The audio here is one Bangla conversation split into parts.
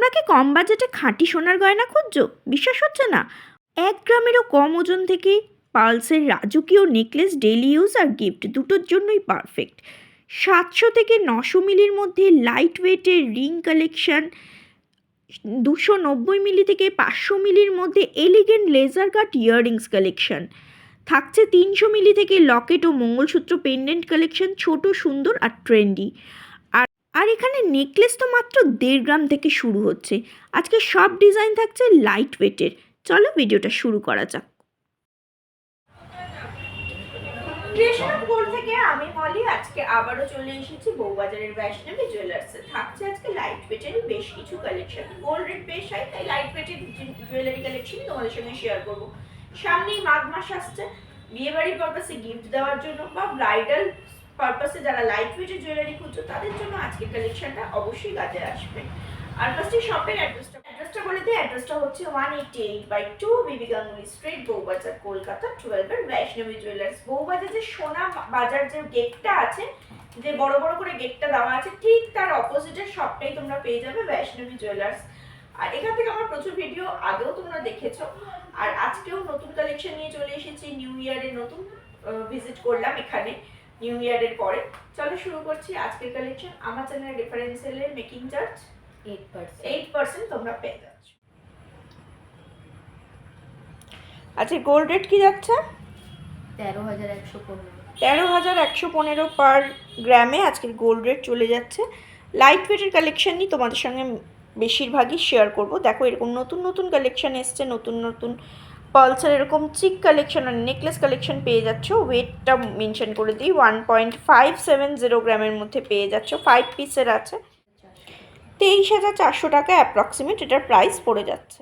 তোমরা কি কম বাজেটে খাঁটি সোনার গয়না খুঁজছো? বিশ্বাস হচ্ছে না? 1 গ্রামেরও কম ওজন থেকে পালসের রাজকীয় নেকলেস ডেইলি ইউজ আর গিফট দুটোর জন্যই পারফেক্ট। 700 থেকে 900 মিলির মধ্যে লাইট ওয়েটের রিং কালেকশন, 290 মিলি থেকে 500 মিলির মধ্যে elegant laser cut earrings collection থাকছে, 300 মিলি থেকে লকেট ও মঙ্গলসূত্র পেন্ডেন্ট কালেকশন, ছোট, সুন্দর আর ট্রেন্ডি। আর এখানে নেকলেস তো মাত্র 1.5 গ্রাম থেকে শুরু হচ্ছে। আজকে সব ডিজাইন থাকছে লাইট ওয়েটের। চলো ভিডিওটা শুরু করা যাক। ক্রিয়েশন অফ গোল্ড থেকে আমি মলি আজকে আবারও চলে এসেছি বউবাজারের বৈষ্ণবী জুয়েলার্সে। থাকছে আজকে লাইট ওয়েটের বেশ কিছু কালেকশন। গোল্ড রেট বেশ হাই, তাই লাইট ওয়েটের জুয়েলারি কালেকশন তোমাদের সঙ্গে শেয়ার করব। সামনেই মাঘ মাস আসছে, বিয়েবাড়ির পারপাসে গিফট দেওয়ার জন্য বা ব্রাইডাল পারপাসে যারা লাইট ওয়েটের জুয়েলারি খুঁজছো তাদের জন্য আজকের কালেকশনটা অবশ্যই কাজে আসবে। আর ফার্স্টে শপের অ্যাড্রেসটা বলে দিই। অ্যাড্রেসটা হচ্ছে 188/2 বিবি গাঙ্গুলি স্ট্রিট, বউবাজার, কলকাতা 12 এর বৈষ্ণবী জুয়েলার্স। বউবাজার যে সোনা বাজার যে গেটটা আছে, যে বড় বড় করে গেটটা দেওয়া আছে, ঠিক তার অপোজিটের শপটাই তোমরা পেয়ে যাবে বৈষ্ণবী জুয়েলার্স। আর এখান থেকে আমার প্রচুর ভিডিও আগেও তোমরা দেখেছো, আর আজকেও নতুন কালেকশন নিয়ে চলে এসেছি। নিউ ইয়ারে নতুন ভিজিট করলাম এখানে নিউ ইয়ারের পরে। চলো শুরু করছি আজকের কালেকশন। আমার চ্যানেলের রেফারেন্সেলের মেকিং চার্জ 8% তোমরা পেয়ে যাচ্ছ। আচ্ছা, গোল্ড রেট কি যাচ্ছে? 13,115 পার গ্রামে আজকের গোল্ড রেট চলে যাচ্ছে। লাইট ওয়েটের কালেকশন নিয়ে তোমাদের সঙ্গে বেশিরভাগই শেয়ার করব। দেখো এরকম নতুন নতুন কালেকশন এসছে, নতুন নতুন পালসের এরকম চিক কালেকশন আর নেকলেস কালেকশন পেয়ে যাচ্ছ। ওয়েটটা মেনশন করে দিই, 1.570 গ্রামের মধ্যে পেয়ে যাচ্ছ। 5 পিসের আছে, 23,400 টাকা অ্যাপ্রক্সিমেট এটার প্রাইস পড়ে যাচ্ছে।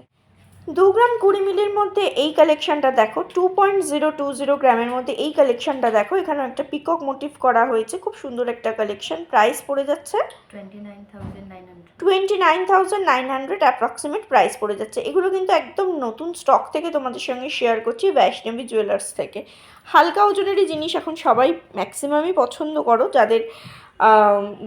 2 গ্রাম 20 মিলির মধ্যে এই কালেকশনটা দেখো, 2.020 গ্রামের মধ্যে এই কালেকশনটা দেখো। এখানে একটা পিকক মোটিভ করা হয়েছে, খুব সুন্দর একটা কালেকশন। প্রাইস পড়ে যাচ্ছে 29,900 অ্যাপ্রক্সিমেট প্রাইস পড়ে যাচ্ছে। এগুলো কিন্তু একদম নতুন স্টক থেকে তোমাদের সঙ্গে শেয়ার করছি বৈষ্ণবী জুয়েলার্স থেকে। হালকা ওজনেরই জিনিস এখন সবাই ম্যাক্সিমামই পছন্দ করো, যাদের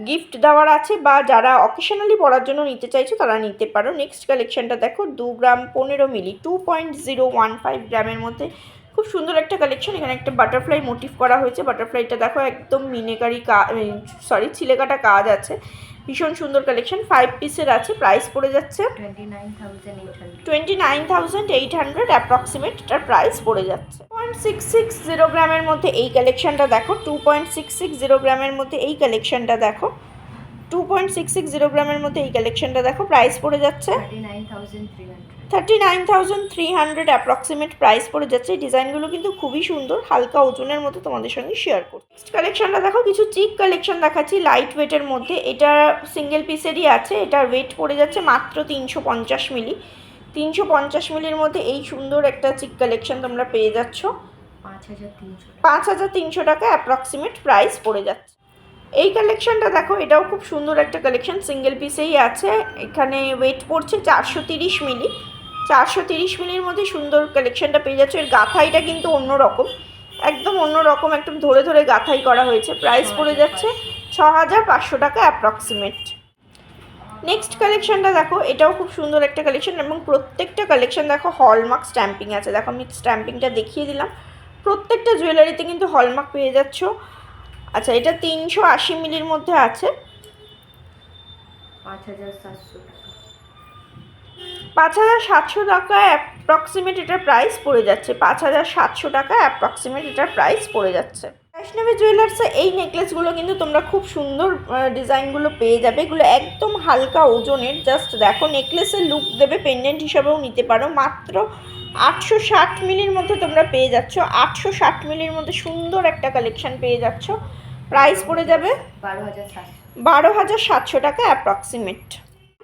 গিফট দেওয়ার আছে বা যারা অকেশনালি পরার জন্য নিতে চাইছো তারা নিতে পারো। নেক্সট কালেকশনটা দেখো, 2 গ্রাম 15 মিলি, 2.015 গ্রামের মধ্যে খুব সুন্দর একটা কালেকশন। এখানে একটা বাটারফ্লাই মোটিভ করা হয়েছে। বাটারফ্লাইটা দেখো একদম মিনেকারি ছিলেকাটা কাজ আছে, ভীষণ সুন্দর কালেকশন। 5 পিসের আছে, প্রাইস পড়ে যাচ্ছে 29,800 অ্যাপ্রক্সিমেট এটার প্রাইস পড়ে যাচ্ছে। 2.660 গ্রামের মধ্যে এই কালেকশনটা দেখো, 2.660 গ্রামের মধ্যে এই কালেকশনটা দেখো, 2.660 গ্রামের মধ্যে এই কালেকশনটা দেখো। প্রাইস পড়ে যাচ্ছে 39,300 অ্যাপ্রক্সিমেট প্রাইস পড়ে যাচ্ছে। এই ডিজাইনগুলো কিন্তু খুবই সুন্দর, হালকা ওজনের মধ্যে তোমাদের সঙ্গে শেয়ার করছি। নেক্সট কালেকশনটা দেখো, কিছু চিক কালেকশন দেখাচ্ছি লাইট ওয়েটের মধ্যে। এটা সিঙ্গেল পিসেরই আছে, এটার ওয়েট পড়ে যাচ্ছে মাত্র 350 মিলি। 350 মিলির মধ্যে এই সুন্দর একটা চিক কালেকশন তোমরা পেয়ে যাচ্ছ। 5,300 টাকা অ্যাপ্রক্সিমেট প্রাইস পড়ে যাচ্ছে। এই কালেকশনটা দেখো, এটাও খুব সুন্দর একটা কালেকশন, সিঙ্গেল পিসেই আছে। এখানে ওয়েট পড়ছে 430 মিলি। 430 মিলির মধ্যে সুন্দর কালেকশনটা পেয়ে যাচ্ছ। এর গাঁথাইটা কিন্তু অন্যরকম, একদম অন্যরকম, একদম ধরে ধরে গাঁথাই করা হয়েছে। প্রাইস পড়ে যাচ্ছে 6,500 টাকা অ্যাপ্রক্সিমেট। নেক্সট কালেকশনটা দেখো, এটাও খুব সুন্দর একটা কালেকশন এবং প্রত্যেকটা কালেকশন দেখো হলমার্ক স্ট্যাম্পিং আছে। দেখো আমি স্ট্যাম্পিংটা দেখিয়ে দিলাম। প্রত্যেকটা জুয়েলারিতে কিন্তু হলমার্ক পেয়ে যাচ্ছ। আচ্ছা, এটা 380 মিলির মধ্যে আছে, 5,700 টাকা অ্যাপ্রক্সিমেট এটার প্রাইস পড়ে যাচ্ছে। 5,700 টাকা অ্যাপ্রক্সিমেট এটার প্রাইস পড়ে যাচ্ছে। বৈষ্ণবী জুয়েলার্সে এই নেকলেসগুলো কিন্তু তোমরা খুব সুন্দর ডিজাইনগুলো পেয়ে যাবে। এগুলো একদম হালকা ওজনের, জাস্ট দেখো নেকলেসের লুক দেবে, পেন্ডেন্ট হিসাবেও নিতে পারো। মাত্র 860 মিলির মধ্যে তোমরা পেয়ে যাচ্ছ। 860 মিলির মধ্যে সুন্দর একটা কালেকশন পেয়ে যাচ্ছ। প্রাইস পড়ে যাবে 12,700 টাকা অ্যাপ্রক্সিমেট।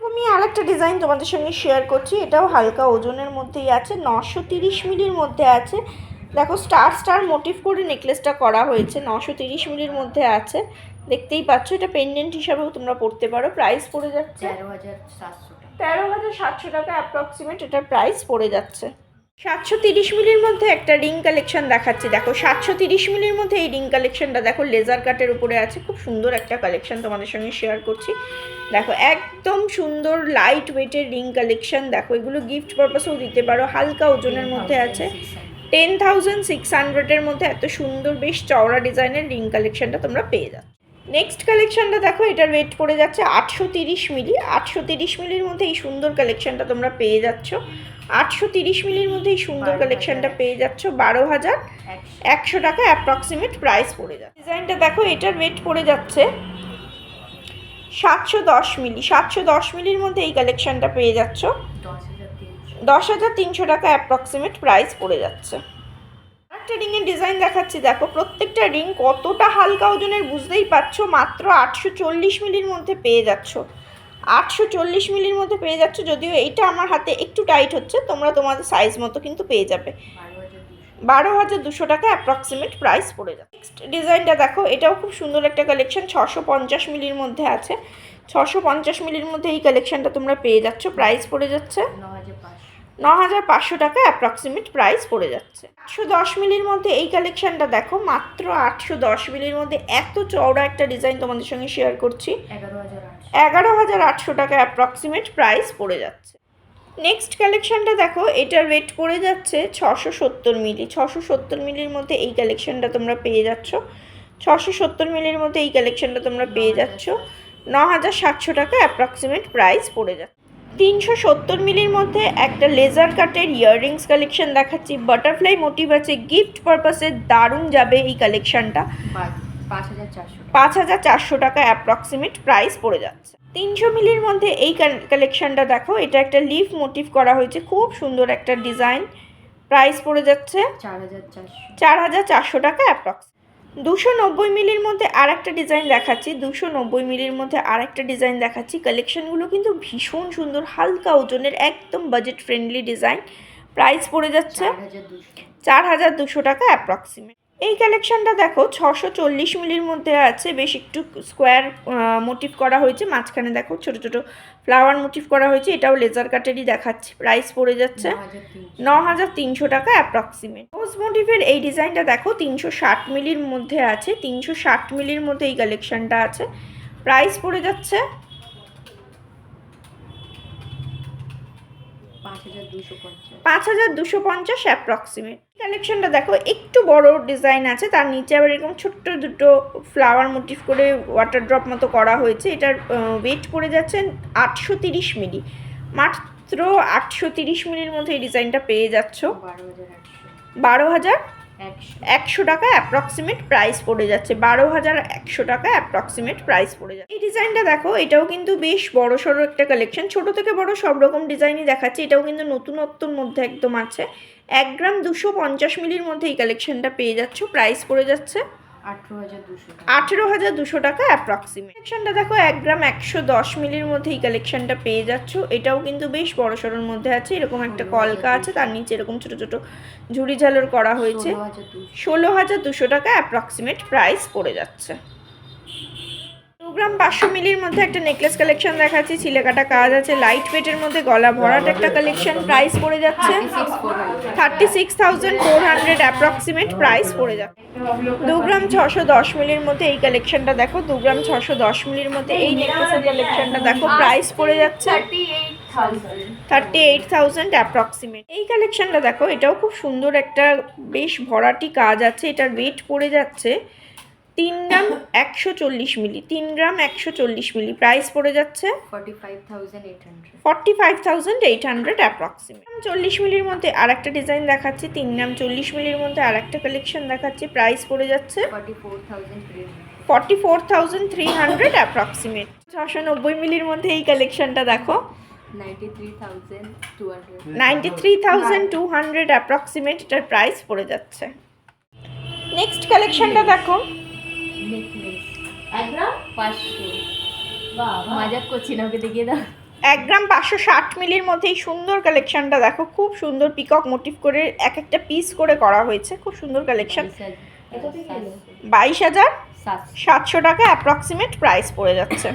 আমি আরেকটা ডিজাইন তোমাদের সঙ্গে শেয়ার করছি, এটাও হালকা ওজনের মধ্যেই আছে, 930 মিলির মধ্যে আছে। দেখো স্টার মোটিভ করে নেকলেসটা করা হয়েছে, 930 মিলির মধ্যে আছে, দেখতেই পাচ্ছ। এটা পেন্ডেন্ট হিসাবেও তোমরা পড়তে পারো। প্রাইস পড়ে যাচ্ছে 13,700 টাকা অ্যাপ্রক্সিমেট এটার প্রাইস পড়ে যাচ্ছে। 730 মিলির মধ্যে একটা রিং কালেকশন দেখাচ্ছি। দেখো 730 মিলির মধ্যে এই রিং কালেকশনটা দেখো লেজার কাটের উপরে আছে, খুব সুন্দর একটা কালেকশন তোমাদের সঙ্গে শেয়ার করছি। দেখো একদম একদম সুন্দর লাইট ওয়েটের রিং কালেকশন। দেখো এগুলো গিফট পারপাসেও দিতে পারো, হালকা ওজনের মধ্যে আছে। 10,600 মধ্যে এত সুন্দর বেশ চওড়া ডিজাইনের রিং কালেকশনটা তোমরা পেয়ে যাচ্ছ। নেক্সট কালেকশনটা দেখো, এটার ওয়েট পড়ে যাচ্ছে 830 মিলি। 830 মিলির মধ্যে এই সুন্দর কালেকশনটা তোমরা পেয়ে যাচ্ছ। 830 মিলির মধ্যে এই সুন্দর কালেকশনটা পেয়ে যাচ্ছ 12,100 টাকা অ্যাপ্রক্সিমেট প্রাইস পড়ে যাচ্ছে। ডিজাইনটা দেখো, এটার ওয়েট পড়ে যাচ্ছে 710 মিলি। 710 মিলির মধ্যে এই কালেকশনটা পেয়ে যাচ্ছ 10,300 টাকা অ্যাপ্রক্সিমেট প্রাইস পড়ে যাচ্ছে। একটা রিংয়ের ডিজাইন দেখাচ্ছি, দেখো প্রত্যেকটা রিং কতটা হালকা ওজনের বুঝতেই পারছো। মাত্র 840 মিলির মধ্যে পেয়ে যাচ্ছ। 840 মিলির মধ্যে পেয়ে যাচ্ছ। যদিও এইটা আমার হাতে একটু টাইট হচ্ছে, তোমরা তোমাদের সাইজ মতো কিন্তু পেয়ে যাবে। 12,200 টাকা অ্যাপ্রক্সিমেট প্রাইস পড়ে যাবে। নেক্সট ডিজাইনটা দেখো, এটাও খুব সুন্দর একটা কালেকশন। 650 মিলির মধ্যে আছে। 650 মিলির মধ্যে এই কালেকশনটা তোমরা পেয়ে যাচ্ছ। প্রাইস পড়ে যাচ্ছে 9,500 টাকা অ্যাপ্রক্সিমেট প্রাইস পড়ে যাচ্ছে। 810 মিলির মধ্যে এই কালেকশনটা দেখো, মাত্র 810 মিলির মধ্যে এত চওড়া একটা ডিজাইন তোমাদের সঙ্গে শেয়ার করছি। 11,800 টাকা অ্যাপ্রক্সিমেট প্রাইস পড়ে যাচ্ছে। নেক্সট কালেকশনটা দেখো, এটার ওয়েট পড়ে যাচ্ছে 670 মিলি। 670 মিলির মধ্যে এই কালেকশনটা তোমরা পেয়ে যাচ্ছ। 670 মিলির মধ্যে এই কালেকশনটা তোমরা পেয়ে যাচ্ছ 9,700 টাকা অ্যাপ্রক্সিমেট প্রাইস পড়ে যাচ্ছে। 370 মিলির মধ্যে একটা লেজার কাটের ইয়াররিংস কালেকশন দেখাচ্ছি। বাটারফ্লাই মোটিভ আছে, গিফট পারপাসে দারুণ যাবে এই কালেকশনটা। 5,400 টাকা অ্যাপ্রক্সিমেট প্রাইস পড়ে যাচ্ছে। 300 মিলির মধ্যে এই কালেকশনটা দেখো, এটা একটা লিফ মোটিভ করা হয়েছে, খুব সুন্দর একটা ডিজাইন। প্রাইস পড়ে যাচ্ছে 4,400 টাকা অ্যাপ্রক্স। 290 মিলির মধ্যে আর একটা ডিজাইন দেখাচ্ছি। 290 মিলির মধ্যে আর একটা ডিজাইন দেখাচ্ছি। কালেকশনগুলো কিন্তু ভীষণ সুন্দর, হালকা ওজনের, একদম বাজেট ফ্রেন্ডলি ডিজাইন। প্রাইস পড়ে যাচ্ছে 4,200 টাকা অ্যাপ্রক্সিমেট। এই কালেকশনটা দেখো 640 মিলির মধ্যে আছে, বেশ একটু স্কোয়ার মোটিভ করা হয়েছে। মাঝখানে দেখো ছোট ছোট ফ্লাওয়ার মোটিভ করা হয়েছে। এটাও লেজার কাটেরই দেখাচ্ছি। প্রাইস পড়ে যাচ্ছে 9,300 টাকা অ্যাপ্রক্সিমেট। রোজ মোটিভের এই ডিজাইনটা দেখো 360 মিলির মধ্যে আছে। 360 মিলির মধ্যে এই কালেকশনটা আছে। প্রাইস পড়ে যাচ্ছে 5,250 অ্যাপ্রক্সিমেট। কালেকশনটা দেখো একটু বড় ডিজাইন আছে, তার নিচে আবার এরকম ছোট্ট দুটো ফ্লাওয়ার মোটিভ করে ওয়াটার ড্রপ মতো করা হয়েছে। এটার ওয়েট পড়ে যাচ্ছে 830 মিলি। মাত্র 830 মিলির মধ্যে এই ডিজাইনটা পেয়ে যাচ্ছ 12,100 টাকা অ্যাপ্রক্সিমেট প্রাইস পড়ে যাচ্ছে। 12,100 টাকা অ্যাপ্রক্সিমেট প্রাইস পড়ে যাচ্ছে। এই ডিজাইনটা দেখো, এটাও কিন্তু বেশ বড় সড়ো একটা কালেকশন। ছোট থেকে বড় সব রকম ডিজাইনই দেখাচ্ছে। এটাও কিন্তু নতুনত্বর মধ্যে একদম আছে। 1 গ্রাম 250 মিলির মধ্যে এই কালেকশনটা পেয়ে যাচ্ছ। প্রাইস পড়ে যাচ্ছে 18,200 টাকা অ্যাপ্রক্সিমেট। কালেকশনটা দেখো 1 গ্রাম 110 মিলির মধ্যে এই কালেকশনটা পেয়ে যাচ্ছ। এটাও কিন্তু বেশ বড় সড়োর মধ্যে আছে। এরকম একটা কলকা আছে, তার নিচে এরকম ছোট ছোট ঝুড়ি ঝালর করা হয়েছে। 16,200 টাকা অ্যাপ্রক্সিমেট প্রাইস পড়ে যাচ্ছে। 2 গ্রাম 500 মিলির মধ্যে একটা নেকলেস কালেকশন দেখাচ্ছি। ছিলেকাটা কাজ আছে, লাইট ওয়েটের মধ্যে গলা ভরাট একটা কালেকশন। প্রাইস পড়ে যাচ্ছে 36,400 অ্যাপ্রক্সিমেট প্রাইস পড়ে যাচ্ছে। 2 গ্রাম 610 মিলির মধ্যে এই কালেকশনটা দেখো। 2 গ্রাম 610 মিলির মধ্যে এই নেকলেসের কালেকশনটা দেখো। প্রাইস পড়ে যাচ্ছে 38,000 অ্যাপ্রক্সিমেট। এই কালেকশনটা দেখো, এটাও খুব সুন্দর একটা বেশ ভরাটি কাজ আছে। এটার ওয়েট পড়ে যাচ্ছে 3 গ্রাম 140 মিলি। 3 গ্রাম 140 মিলি। প্রাইস পড়ে যাচ্ছে 45,800 অ্যাপ্রক্সিমেট। 40 মিলির মধ্যে আর একটা ডিজাইন দেখাচ্ছি। 3 গ্রাম 40 মিলির মধ্যে আর একটা কালেকশন দেখাচ্ছি। প্রাইস পড়ে যাচ্ছে 44,300 অ্যাপ্রক্সিমেট। 690 মিলির মধ্যে এই কালেকশনটা দেখো 93,200 অ্যাপ্রক্সিমেট এটার প্রাইস পড়ে যাচ্ছে। নেক্সট কালেকশনটা দেখো, 1 গ্রাম 500। মজা করছি না, ওকে দেখিয়ে দাও। 1 গ্রাম 560 মিলির মধ্যে এই সুন্দর কালেকশনটা দেখো। খুব সুন্দর পিকক মোটিভ করে এক একটা পিস করে করা হয়েছে। খুব সুন্দর কালেকশন। 22,700 টাকা অ্যাপ্রক্সিমেট প্রাইস পড়ে যাচ্ছে।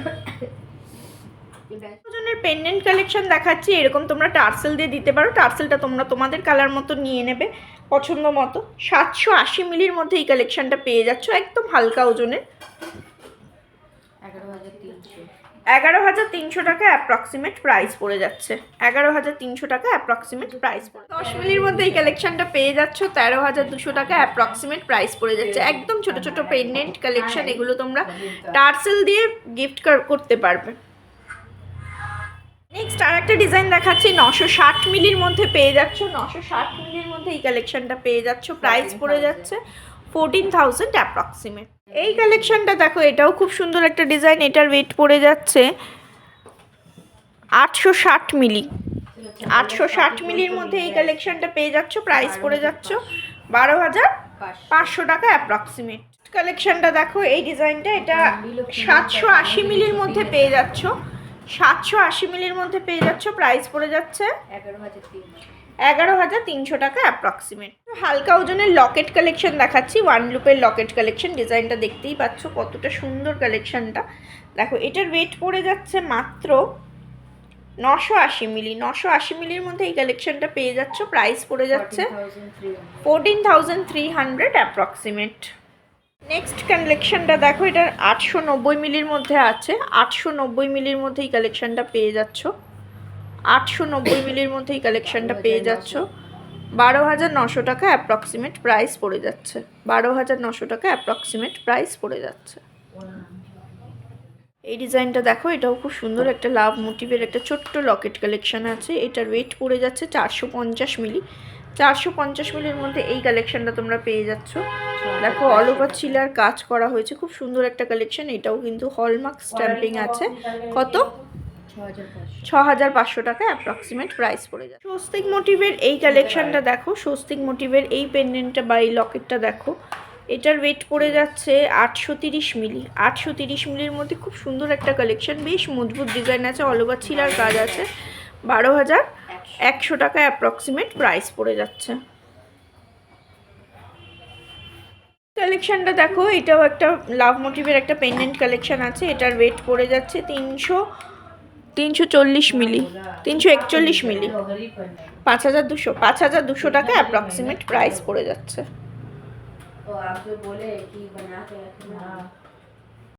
ওজনের পেন্ডেন্ট কালেকশন দেখাচ্ছি। এরকম তোমরা টার্সেল দিয়ে দিতে পারো। টার্সেলটা তোমরা তোমাদের কালার মতো নিয়ে নেবে পছন্দ মতো। 780 মিলির মধ্যে এই কালেকশনটা পেয়ে যাচ্ছ, একদম হালকা ওজনের। 11,300 টাকা অ্যাপ্রক্সিমেট প্রাইস পড়ে যাচ্ছে। 11,300 টাকা অ্যাপ্রক্সিমেট প্রাইস পড়ে। 10 মিলির মধ্যে এই কালেকশনটা পেয়ে যাচ্ছ 13,200 টাকা অ্যাপ্রক্সিমেট প্রাইস পড়ে যাচ্ছে। একদম ছোট ছোট পেন্ডেন্ট কালেকশন, এগুলো তোমরা টার্সেল দিয়ে গিফট করতে পারবে। নেক্সট আর একটা ডিজাইন দেখাচ্ছি, 960 মিলির মধ্যে পেয়ে যাচ্ছ। 960 মিলির মধ্যে এই কালেকশনটা পেয়ে যাচ্ছ, প্রাইস পড়ে যাচ্ছে 14,000 অ্যাপ্রক্সিমেট। এই কালেকশনটা দেখো, এটাও খুব সুন্দর একটা ডিজাইন, এটার ওয়েট পড়ে যাচ্ছে 860 মিলি। 860 মিলির মধ্যে এই কালেকশনটা পেয়ে যাচ্ছ, প্রাইস পড়ে যাচ্ছ 12,500 টাকা অ্যাপ্রক্সিমেট। কালেকশনটা দেখো, এই ডিজাইনটা, এটা 780 মিলির মধ্যে পেয়ে যাচ্ছ। 780 মিলির মধ্যে পেয়ে যাচ্ছ, প্রাইস পড়ে যাচ্ছে 11,300 টাকা অ্যাপ্রক্সিমেট। হালকা ওজনের লকেট কালেকশন দেখাচ্ছি, ওয়ান লুপের লকেট কালেকশন। ডিজাইনটা দেখতেই পাচ্ছ কতটা সুন্দর কালেকশনটা। দেখো, এটার ওয়েট পড়ে যাচ্ছে মাত্র 980 মিলি। 980 মিলির মধ্যে এই কালেকশনটা পেয়ে যাচ্ছ, প্রাইস পড়ে যাচ্ছে 14,300 অ্যাপ্রক্সিমেট। নেক্সট কালেকশনটা দেখো, এটার 890 মিলির মধ্যে আছে। 890 মিলির মধ্যে এই কালেকশনটা পেয়ে যাচ্ছ। 890 মিলির মধ্যে এই কালেকশনটা পেয়ে যাচ্ছ 12,900 টাকা অ্যাপ্রক্সিমেট প্রাইস পড়ে যাচ্ছে। 12,900 টাকা অ্যাপ্রক্সিমেট প্রাইস পড়ে যাচ্ছে। এই ডিজাইনটা দেখো, এটাও খুব সুন্দর একটা লাভ মোটিভের একটা ছোট্ট লকেট কালেকশন আছে। এটার ওয়েট পড়ে যাচ্ছে 450 মিলি। 450 মিলির মধ্যে এই কালেকশনটা তোমরা পেয়ে যাচ্ছ। দেখো, অল ওভার চিলার কাজ করা হয়েছে, খুব সুন্দর একটা কালেকশন। এটাও কিন্তু হলমার্ক স্ট্যাম্পিং আছে। কত? 6,500 টাকা অ্যাপ্রক্সিমেট প্রাইস পড়ে যায়। স্বস্তিক মোটিভের এই কালেকশনটা দেখো, স্বস্তিক মোটিভের এই পেন্ডেন্টটা বা এই লকেটটা দেখো, এটার ওয়েট পড়ে যাচ্ছে 830 মিলি। 830 মিলির মধ্যে খুব সুন্দর একটা কালেকশন, বেশ মজবুত ডিজাইন আছে, অল ওভার ছিলার কাজ আছে। 12,100 টাকা অ্যাপ্রক্সিমেট প্রাইস পড়ে যাচ্ছে। কালেকশনটা দেখো, এটাও একটা লাভ মোটিভের একটা পেন্ডেন্ট কালেকশন আছে। এটার ওয়েট পড়ে যাচ্ছে 340 মিলি, 341 মিলি। 5,200 টাকা অ্যাপ্রক্সিমেট প্রাইস পড়ে যাচ্ছে।